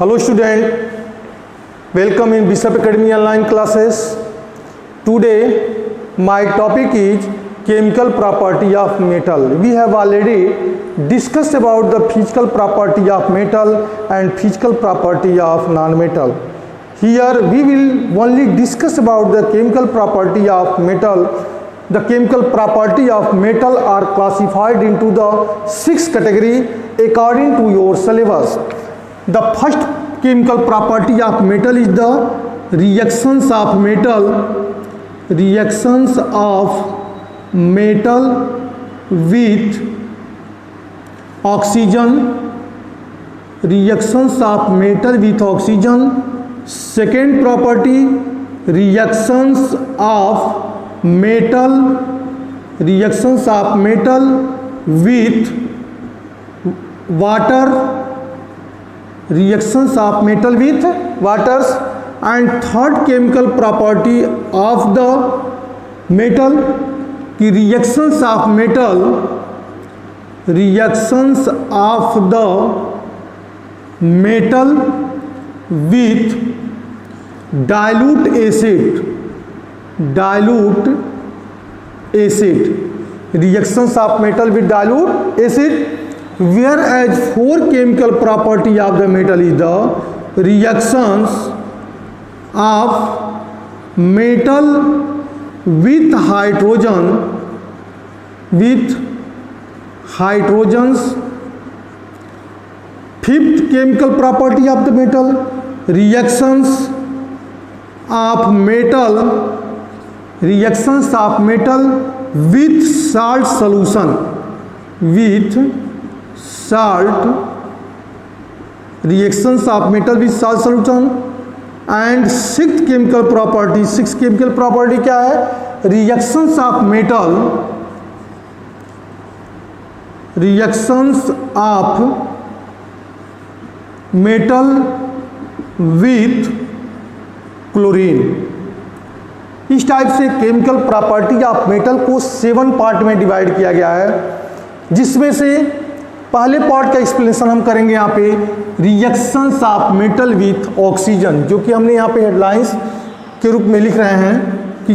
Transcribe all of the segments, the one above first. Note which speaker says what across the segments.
Speaker 1: Hello student, welcome in Bishop Academy online classes. Today my topic is chemical property of metal. We have already discussed about the physical property of metal and physical property of non-metal. Here we will only discuss about the chemical property of metal. The chemical property of metal are classified into the 6 category according to your syllabus. The first chemical property of metal is the reactions of metal with oxygen. Reactions of metal with oxygen. Second property, reactions of metal with water. Reactions of metal with waters. And third chemical property of the metal की reactions of the metal with dilute acid. Reactions of metal with dilute acid. Whereas 4 chemical property of the metal is the reactions of metal with hydrogens. Fifth chemical property of the metal, reactions of metal with salt solution. Reactions of metal with salt solution. And sixth chemical property क्या है? Reactions of metal with chlorine. इस type से chemical property of metal को 7 part में divide किया गया है, जिसमें से पहले पार्ट का एक्सप्लेनेशन हम करेंगे यहाँ पे reactions of metal with oxygen, जो कि हमने यहाँ पे हेडलाइंस के रूप में लिख रहे हैं कि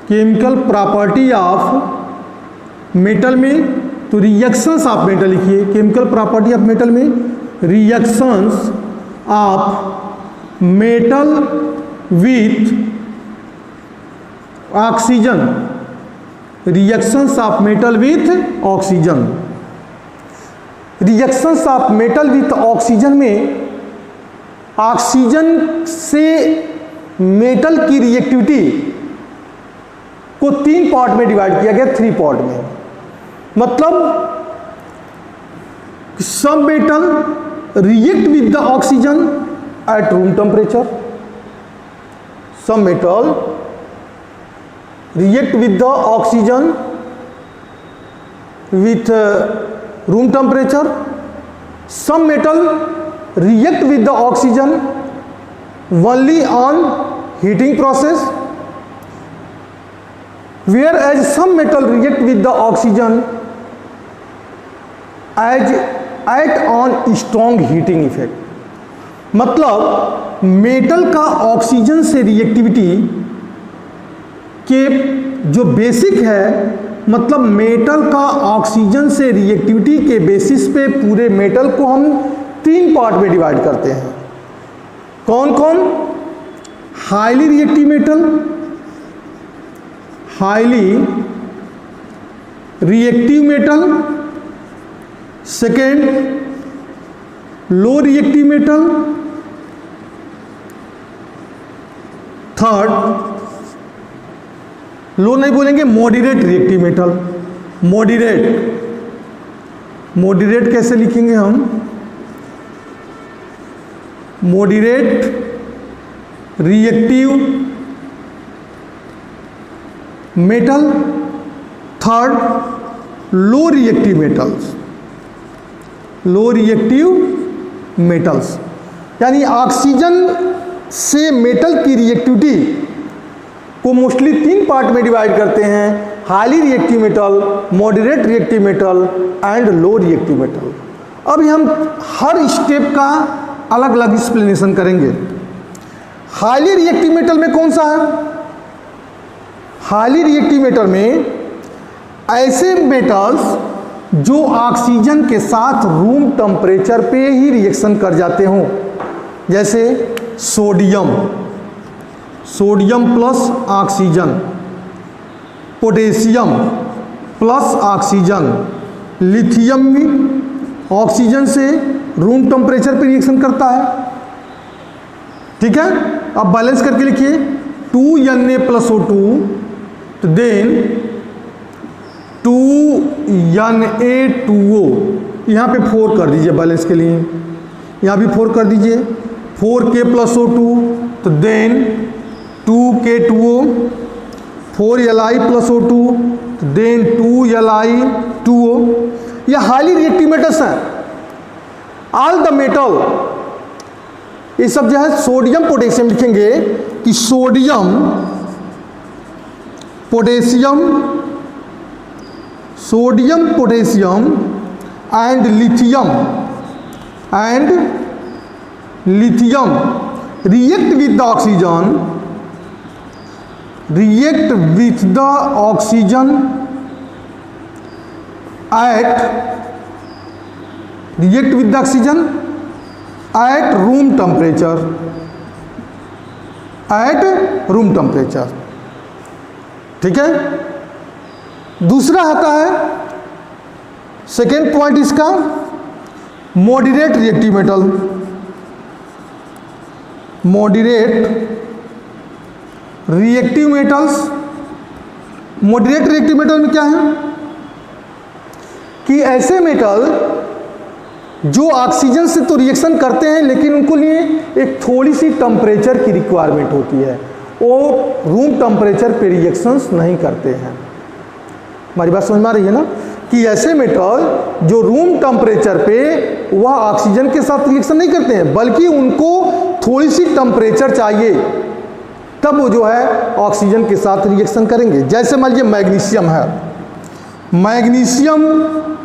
Speaker 1: केमिकल प्रॉपर्टी ऑफ मेटल में, तो रिएक्शंस ऑफ मेटल लिखिए. केमिकल प्रॉपर्टी ऑफ मेटल में reactions of metal with oxygen. Reactions of metal with oxygen. Reactions of metal with oxygen में ऑक्सीजन से मेटल की रिएक्टिविटी को 3 पार्ट में डिवाइड किया गया, 3 पार्ट में. मतलब some metal react with the oxygen at room temperature. Some metal react with the oxygen with room temperature. Some metal react with the oxygen only on heating process, whereas some metal react with the oxygen at on strong heating effect. मतलब metal का oxygen से reactivity के जो basic है, मतलब metal का oxygen से reactivity के बेसिस पे पूरे मेटल को हम 3 पार्ट में डिवाइड करते हैं. कौन कौन? Highly reactive metal, highly reactive metal. Second, low reactive metal. Third, low नहीं बोलेंगे, मॉडरेट रिएक्टिव मेटल. मॉडरेट कैसे लिखेंगे हम? Moderate reactive metal. Third, low reactive metals. यानी ऑक्सीजन से मेटल की रिएक्टिविटी को मोस्टली 3 पार्ट में डिवाइड करते हैं. Highly reactive metal, moderate reactive metal and low reactive metal. अभी हम हर स्टेप का अलग अलग एक्सप्लेनेशन करेंगे। हाईली रिएक्टिव मेटल में कौन सा है? हाईली रिएक्टिव मेटल में ऐसे मेटल्स जो ऑक्सीजन के साथ रूम टेम्परेचर पे ही रिएक्शन कर जाते हों, जैसे sodium, sodium plus oxygen, potassium plus oxygen, lithium भी ऑक्सीजन से रूम टेम्परेचर पे रिएक्शन करता है। ठीक है, अब बैलेंस करके लिखिए 2Na+O2 तो देन 2Na2O, यहाँ पे 4 कर दीजिए बैलेंस के लिए, यहाँ भी 4 कर दीजिए, 4K+O2 तो देन 2K2O, 4Li+O2 तो देन 2Li2O। ये हाईली रिएक्टिव मेटल्स हैं। ऑल द मेटल, ये सब जो है सोडियम पोटेशियम लिखेंगे कि sodium potassium, sodium potassium and lithium react with the oxygen, react with the oxygen at room temperature, ठीक है। दूसरा आता है सेकेंड पॉइंट इसका moderate reactive metal. Moderate reactive metals, moderate reactive metal में क्या है कि ऐसे मेटल जो ऑक्सीजन से तो रिएक्शन करते हैं लेकिन उनको लिए एक थोड़ी सी टेम्परेचर की रिक्वायरमेंट होती है, वो रूम टेम्परेचर पे रिएक्शंस नहीं करते हैं। हमारी बात समझ में आ रही है ना, कि ऐसे मेटल जो रूम टेम्परेचर पे वह ऑक्सीजन के साथ रिएक्शन नहीं करते हैं, बल्कि उनको थोड़ी सी टेम्परेचर चाहिए तब वो जो है ऑक्सीजन के साथ रिएक्शन करेंगे। जैसे मान लीजिए मैग्नीशियम है, मैग्नीशियम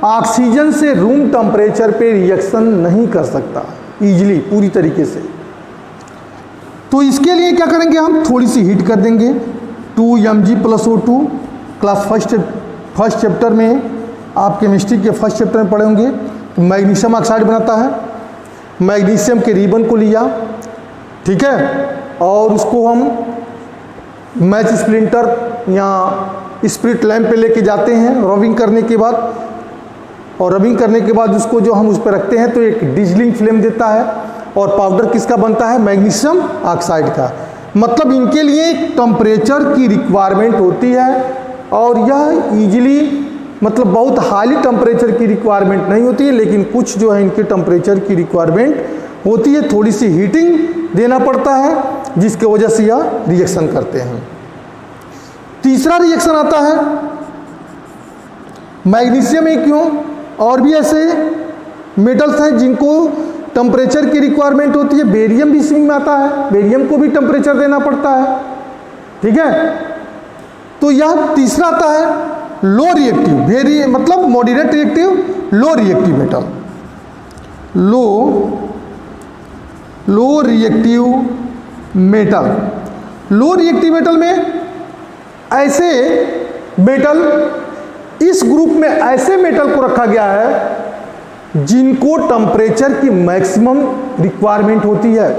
Speaker 1: ऑक्सीजन से रूम टेम्परेचर पे रिएक्शन नहीं कर सकता इजीली पूरी तरीके से, तो इसके लिए क्या करेंगे हम, थोड़ी सी हीट कर देंगे। 2Mg+O2 क्लास फर्स्ट चैप्टर में आप केमिस्ट्री के फर्स्ट चैप्टर में पढ़े होंगे। मैग्नीशियम ऑक्साइड बनाता है, मैग्नीशियम के रिबन को लिया, ठीक है, और उसको हम मैच स्प्लिंटर या स्पिरिट लैम्प पे लेके जाते हैं रबिंग करने के बाद, और रबिंग करने के बाद उसको जो हम उस पर रखते हैं तो एक डिजलिंग फ्लेम देता है, और पाउडर किसका बनता है, मैग्नीशियम ऑक्साइड का। मतलब इनके लिए एक टेम्परेचर की रिक्वायरमेंट होती है, और यह इजीली मतलब बहुत हाईली टेम्परेचर की रिक्वायरमेंट नहीं होती है, लेकिन कुछ जो है इनके टेम्परेचर की रिक्वायरमेंट होती है, थोड़ी सी हीटिंग देना पड़ता है जिसके वजह से यह रिएक्शन करते हैं। तीसरा रिएक्शन आता है मैग्नीशियम में, क्यों, और भी ऐसे मेटल्स हैं जिनको टेम्परेचर की रिक्वायरमेंट होती है। बेरियम भी इसमें आता है, बेरियम को भी टेम्परेचर देना पड़ता है, ठीक है। तो यह तीसरा आता है लो रिएक्टिव, मतलब मॉडरेट रिएक्टिव, लो रिएक्टिव मेटल, लो रिएक्टिव मेटल। लो रिएक्टिव मेटल में ऐसे मेटल, इस ग्रुप में ऐसे मेटल को रखा गया है जिनको टेम्परेचर की मैक्सिमम रिक्वायरमेंट होती है,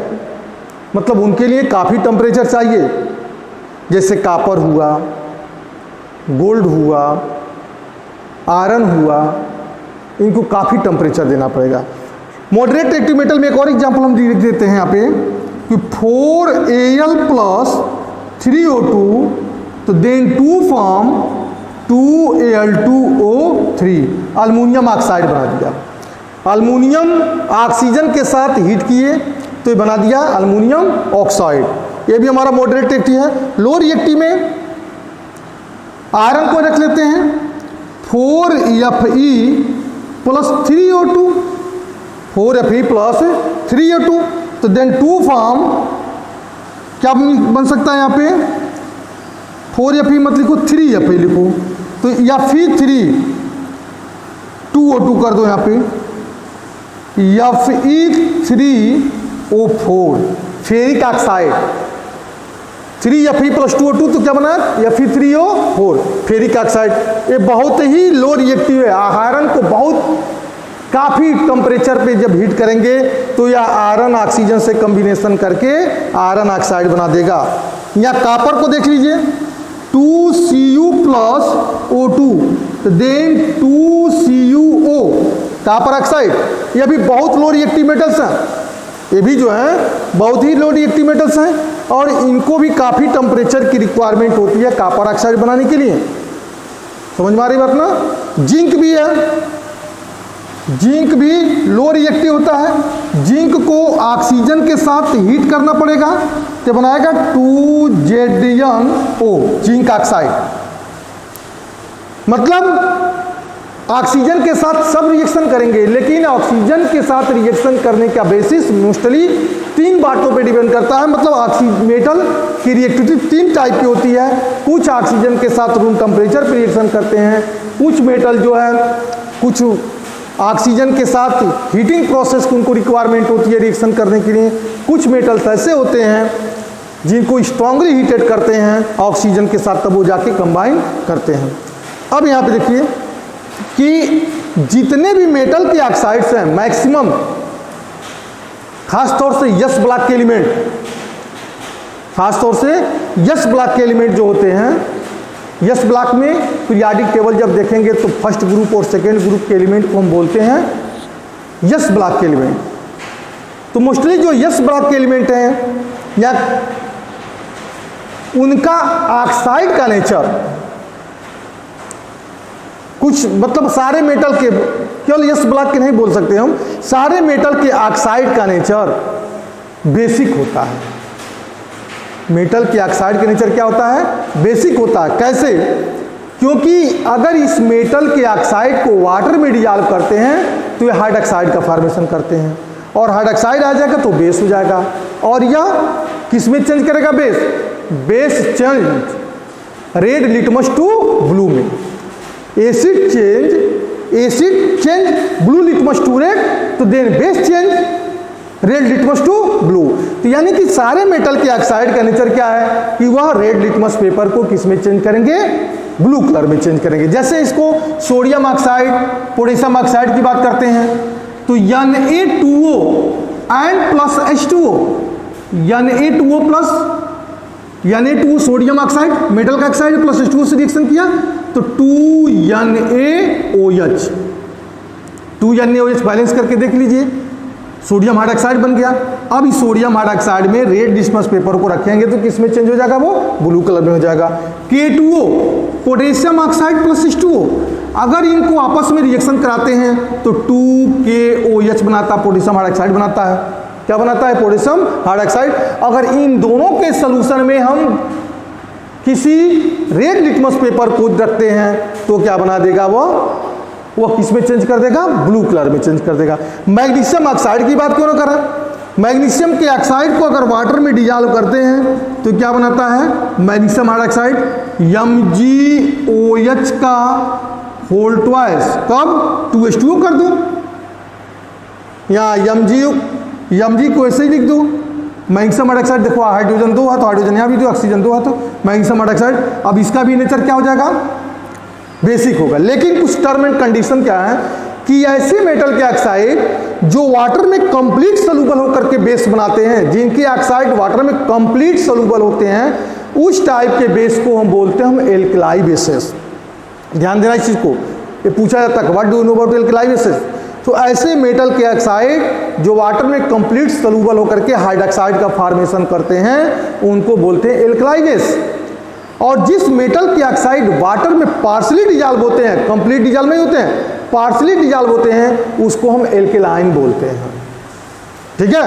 Speaker 1: मतलब उनके लिए काफ़ी टेम्परेचर चाहिए, जैसे कापर हुआ, गोल्ड हुआ, आयरन हुआ, इनको काफ़ी टेम्परेचर देना पड़ेगा। मॉडरेट रिएक्टिव मेटल में एक और एग्जांपल हम लिख देते हैं यहाँ पे कि 4Al+3O2 तो then 2 form 2Al2O3, aluminium oxide बना दिया। अल्मुनियम ऑक्सीजन के साथ हीट किए तो ये बना दिया अल्मुनियम ऑक्साइड, ये भी हमारा मॉडरेट रिएक्टिव है। लो रिएक्टिव में आयरन को रख लेते हैं 4Fe+3O2, 4Fe+3O2 तो देन 2 फॉर्म क्या बन सकता है यहाँ पे, 4Fe मत लिखो, 3Fe लिखो, तो Fe3 2O2 कर दो यहाँ पे, Fe3O4 फेरिक ऑक्साइड, 3Fe+2O2 तो क्या बना Fe3O4 फेरिक ऑक्साइड। ये बहुत ही लो रिएक्टिव है, आयरन को बहुत काफ़ी टेम्परेचर पे जब हीट करेंगे तो यह आयरन ऑक्सीजन से कॉम्बिनेशन करके आयरन ऑक्साइड बना देगा। यहाँ कापर को देख लीजिए, 2Cu+O2 then 2CuO copper oxide, यह भी बहुत लो रिएक्टिव मेटल्स हैं, ये भी जो है बहुत ही लो रिएक्टिव मेटल्स हैं और इनको भी काफ़ी टेम्परेचर की रिक्वायरमेंट होती है कापर ऑक्साइड बनाने के लिए। समझ में आ रही बात ना। जिंक भी है, जिंक भी लो रिएक्टिव होता है, जिंक को ऑक्सीजन के साथ हीट करना पड़ेगा तो बनाएगा 2ZnO जिंक ऑक्साइड। मतलब ऑक्सीजन के साथ सब रिएक्शन करेंगे, लेकिन ऑक्सीजन के साथ रिएक्शन करने का बेसिस मोस्टली 3 बातों पे डिपेंड करता है। मतलब मेटल की रिएक्टिविटी 3 टाइप की होती है, कुछ ऑक्सीजन के साथ रूम टेम्परेचर पे रिएक्शन करते हैं, कुछ मेटल जो है कुछ ऑक्सीजन के साथ हीटिंग प्रोसेस की उनको रिक्वायरमेंट होती है रिएक्शन करने के लिए, कुछ मेटल्स ऐसे होते हैं जिनको स्ट्रांगली हीटेड करते हैं ऑक्सीजन के साथ, तब वो जाके कंबाइन करते हैं। अब यहाँ पे देखिए कि जितने भी मेटल के ऑक्साइड्स हैं मैक्सिमम, खासतौर से यस ब्लॉक के एलिमेंट, खासतौर से यस ब्लॉक के एलिमेंट जो होते हैं, यस ब्लॉक में पीरियोडिक टेबल जब देखेंगे तो फर्स्ट ग्रुप और सेकेंड ग्रुप के एलिमेंट को हम बोलते हैं यस ब्लॉक के एलिमेंट। तो मोस्टली जो यस ब्लॉक के एलिमेंट हैं या उनका ऑक्साइड का नेचर कुछ, मतलब सारे मेटल के, केवल यस ब्लॉक के नहीं बोल सकते हम, सारे मेटल के ऑक्साइड का नेचर बेसिक होता है। मेटल के ऑक्साइड का नेचर क्या होता है? बेसिक होता है। कैसे? क्योंकि अगर इस मेटल के ऑक्साइड को वाटर में डिजॉल्व करते हैं तो ये हाइड्रोक्साइड का फॉर्मेशन करते हैं और हाइड्रोक्साइड आ जाएगा तो बेस हो जाएगा। और यह किस में चेंज करेगा? Base. Base change red litmus to blue में, acid change blue litmus to red, तो then base change red litmus to blue. तो यानी कि सारे मेटल के ऑक्साइड का नेचर क्या है कि वह रेड लिटमस पेपर को किस में चेंज करेंगे? ब्लू कलर में चेंज करेंगे। जैसे इसको सोडियम ऑक्साइड, पोटेशियम ऑक्साइड की बात करते हैं तो Na2O and plus H2O, Na2O plus Na2O sodium oxide metal का ऑक्साइड प्लस H2O से रिएक्शन किया तो 2NaOH, 2NaOH बैलेंस करके देख लीजिए, सोडियम हाइड्रोक्साइड बन गया। अब इस सोडियम हाइड्रोक्साइड में रेड लिटमस पेपर को रखेंगे तो किस में चेंज हो जाएगा? वो ब्लू कलर में हो जाएगा। K2O potassium oxide plus H2O, अगर इनको आपस में रिएक्शन कराते हैं तो 2KOH बनाता है, पोटेशियम हाइड्रोक्साइड बनाता है। क्या बनाता है? Potassium hydroxide. अगर इन दोनों के सोल्यूशन में हम किसी रेड लिटमस पेपर को रखते हैं तो क्या बना देगा? वो किस में चेंज कर देगा? ब्लू कलर में चेंज कर देगा। मैग्नीशियम ऑक्साइड की बात क्यों ना करें? मैग्नीशियम के ऑक्साइड को अगर वाटर में डिजॉल्व करते हैं तो क्या बनाता है? मैग्नीशियम हाइड्रोक्साइड MgOH का होल ट्वाइस, कब? 2H2O कर दो, यहाँ Mg को ऐसे ही लिख दो। मैग्नीशियम हाइड्रोक्साइड देखो हाइड्रोजन 2 है तो हाइड्रोजन यहाँ भी दो, ऑक्सीजन 2 है तो मैग्नीशियम हाइड्रोक्साइड। अब इसका भी नेचर क्या हो जाएगा? बेसिक होगा। लेकिन कुछ टर्म एंड कंडीशन क्या है कि ऐसे मेटल के ऑक्साइड जो वाटर में कंप्लीट सोल्यूबल होकर के बेस बनाते हैं, जिनके ऑक्साइड वाटर में कंप्लीट सोल्यूबल होते हैं, उस टाइप के बेस को हम बोलते हैं हम एल्कलाई बेसेस। ध्यान देना इस चीज को, ये पूछा जाता है what do you know about alkali bases. तो ऐसे मेटल के ऑक्साइड जो वाटर में कंप्लीट सोल्यूबल होकर के हाइड्रोक्साइड का फॉर्मेशन करते हैं उनको बोलते हैं एल्कलाई बेस। और जिस मेटल के ऑक्साइड वाटर में पार्शली डिजॉल्व होते हैं, कंप्लीट डिजॉल्व नहीं होते हैं, पार्शली डिजॉल्व होते हैं, उसको हम एल्केलाइन बोलते हैं। ठीक है?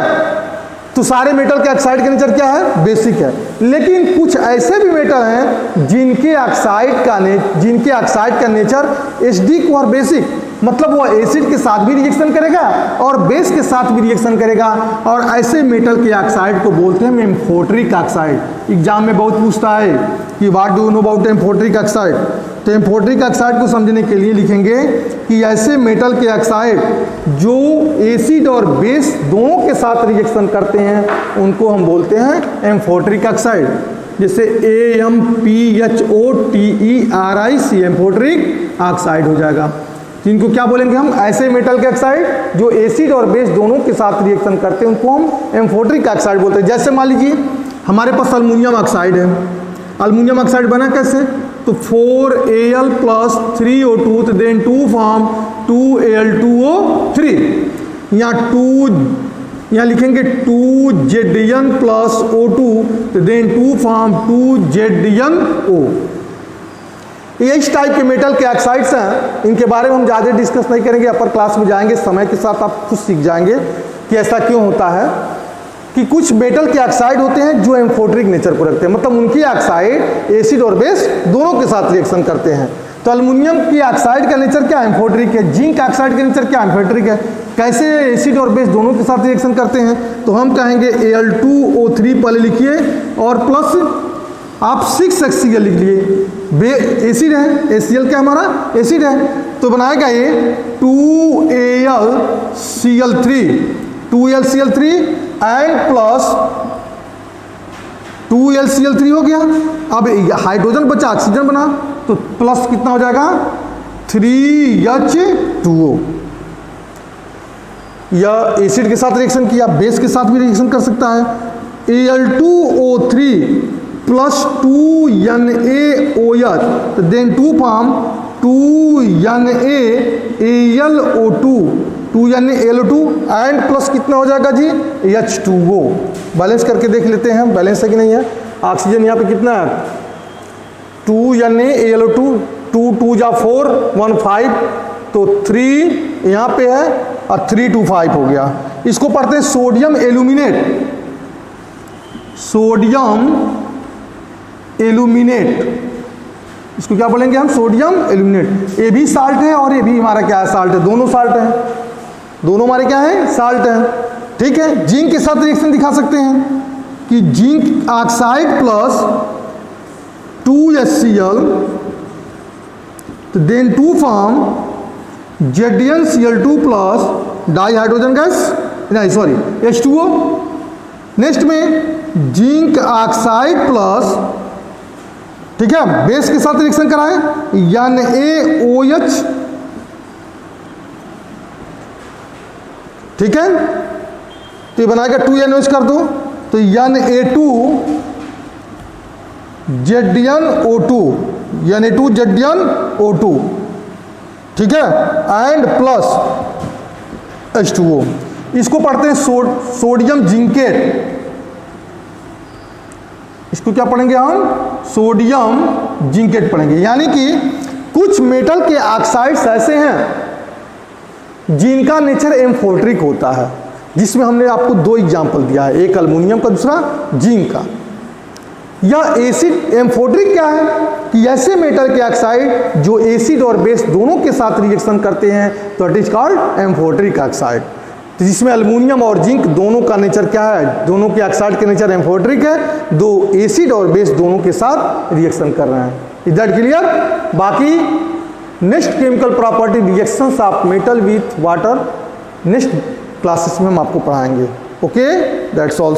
Speaker 1: तो सारे मेटल के ऑक्साइड का नेचर क्या है? बेसिक है। लेकिन कुछ ऐसे भी मेटल हैं जिनके ऑक्साइड का नेचर एसिडिक और बेसिक, मतलब वो एसिड के साथ भी रिएक्शन करेगा और बेस के साथ भी रिएक्शन करेगा, और ऐसे मेटल के ऑक्साइड को बोलते हैं एम्फोटेरिक ऑक्साइड। एग्जाम में बहुत पूछता है कि what do you know about amphoteric oxide. तो एम्फोटेरिक ऑक्साइड को समझने के लिए लिखेंगे कि ऐसे मेटल के ऑक्साइड जो एसिड और बेस दोनों के साथ रिएक्शन करते हैं उनको हम बोलते हैं एम्फोटेरिक ऑक्साइड। जैसे AMPHOTERIC एम्फोटेरिक ऑक्साइड हो जाएगा। इनको क्या बोलेंगे हम? ऐसे मेटल के ऑक्साइड जो एसिड और बेस दोनों के साथ रिएक्शन करते हैं उनको हम एम्फोटेरिक ऑक्साइड बोलते हैं। जैसे मान लीजिए हमारे पास अल्युमिनियम ऑक्साइड है। अल्युमिनियम ऑक्साइड बना कैसे? तो 4Al + 3O2 तो देन 2 फॉर्म 2Al2O3। यहाँ लिखेंगे 2Zn + O2 तो देन 2 फॉर्म 2ZnO। ये इस टाइप के मेटल के ऑक्साइड्स हैं, इनके बारे में हम ज़्यादा डिस्कस नहीं करेंगे, अपर क्लास में जाएंगे, समय के साथ आप खुद सीख जाएंगे कि ऐसा क्यों होता है कि कुछ मेटल के ऑक्साइड होते हैं जो एम्फोटेरिक नेचर को रखते हैं, मतलब उनकी ऑक्साइड एसिड और बेस दोनों के साथ रिएक्शन करते हैं। तो अल्युमिनियम की ऑक्साइड का नेचर क्या एम्फोटेरिक है, जिंक ऑक्साइड का नेचर क्या एम्फोटेरिक है। कैसे एसिड और बेस दोनों के साथ रिएक्शन करते हैं? तो हम कहेंगे Al2O3 पहले लिखिए और प्लस आप 6HCl लिख लिए। एसिड है, HCl क्या हमारा एसिड है, तो बनाएगा ये 2AlCl3 एंड प्लस 2AlCl3 हो गया। अब हाइड्रोजन बचा, ऑक्सीजन बना, तो प्लस कितना हो जाएगा 3H2O। या एसिड के साथ रिएक्शन किया, बेस के साथ भी रिएक्शन कर सकता है। Al2O3 + 2NaOH तो then 2 form 2NaAlO2 and plus कितना हो जाएगा जी H2O। बैलेंस करके देख लेते हैं बैलेंस है कि नहीं है। ऑक्सीजन यहाँ पे कितना है 2NaAlO2, 2 2 जा 4 1 5 तो 3 यहाँ पे है और 3 2 5 हो गया। इसको पढ़ते हैं सोडियम एल्यूमिनेट। सोडियम एल्यूमिनेट इसको क्या बोलेंगे हम? Sodium aluminate. ये भी साल्ट है और ये भी हमारा क्या है? साल्ट है। दोनों साल्ट हैं, दोनों हमारे क्या है? साल्ट हैं। ठीक है, जिंक के साथ रिएक्शन दिखा सकते हैं कि जिंक ऑक्साइड प्लस 2HCl तो then 2 form ZnCl2 plus di hydrogen gas, नहीं सॉरी H2O। नेक्स्ट में जिंक ऑक्साइड प्लस, ठीक है, बेस के साथ रिएक्शन कराएं NaOH, ठीक है, तो ये बनाएगा 2NOH कर दो तो Na2ZnO2, ठीक है, एंड प्लस H2O। इसको पढ़ते हैं सोडियम जिंकेट। इसको क्या पढ़ेंगे हम? सोडियम जिंकेट पढ़ेंगे। यानी कि कुछ मेटल के ऑक्साइड्स ऐसे हैं जिनका नेचर एम्फोटेरिक होता है, जिसमें हमने आपको 2 एग्जाम्पल दिया है, एक अल्युमिनियम का दूसरा जिंक का। या एसिड एम्फोटेरिक क्या है कि ऐसे मेटल के ऑक्साइड जो एसिड और बेस दोनों के साथ रिएक्शन करते हैं तो it is called amphoteric oxide. तो जिसमें अल्युमिनियम और जिंक दोनों का नेचर क्या है? दोनों के ऑक्साइड का नेचर एम्फोटेरिक है, दो एसिड और बेस दोनों के साथ रिएक्शन कर रहे हैं। Is that clear? बाकी next chemical property reactions of metal with water next classes में हम आपको पढ़ाएंगे। Okay, that's all.